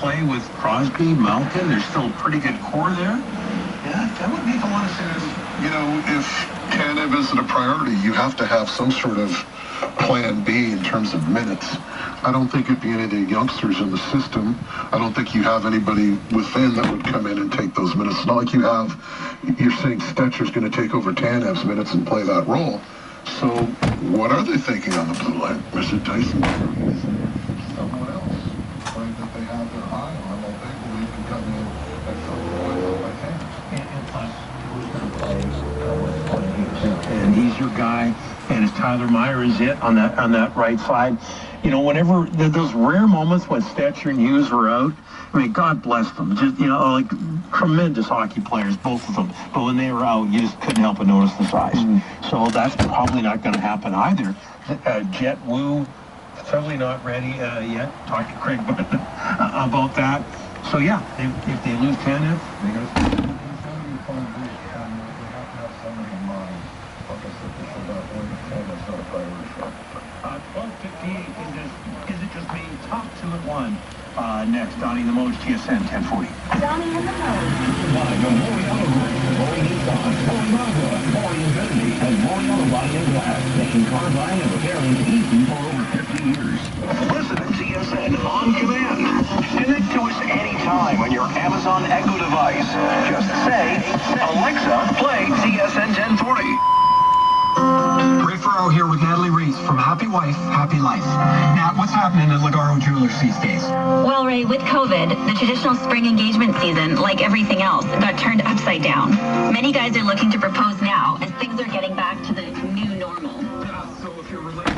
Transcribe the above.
play with Crosby, Malkin? There's still a pretty good core there. Yeah, that would make a lot of sense. You know, if Tanev isn't a priority, you have to have some sort of plan B in terms of minutes. I don't think it'd be any of the youngsters in the system. I don't think you have anybody within that would come in and take those minutes. It's not like you're saying Stetcher's going to take over Tanev's minutes and play that role. So what are they thinking on the blue line? Mr. Tyson? Someone else. Like that they have their eye on that they believe can come in at some point by Tanev. And plus, who's going to play? And he's your guy. And is Tyler Myers it on that right side? You know, whenever those rare moments when Stetcher and Hughes were out, I mean, God bless them. Just, you know, like tremendous hockey players, both of them. But when they were out, you just couldn't help but notice the size. So that's probably not going to happen either. Jet Wu, probably not ready yet. Talk to Craig about that. So yeah, if they lose Tanev, they got to. 12:58. Is it just me? Top 2 at 1. Next, Donnie in the Mode, TSN 1040. Donnie in the Mode. Live from Moriarty Nissan, Moriarty, Infinity, and Moriarty Body and Glass, making car buying and repairing easy for over 50 years. Listen to TSN on command. Connect to us anytime on your Amazon Echo device. Just say, Alexa, play TSN 1040. Ray Ferraro here with Natalie Reese from Happy Wife, Happy Life. Nat, what's happening at Legaro Jewelers these days? Well, Ray, with COVID, the traditional spring engagement season, like everything else, got turned upside down. Many guys are looking to propose now as things are getting back to the new normal. So if you're related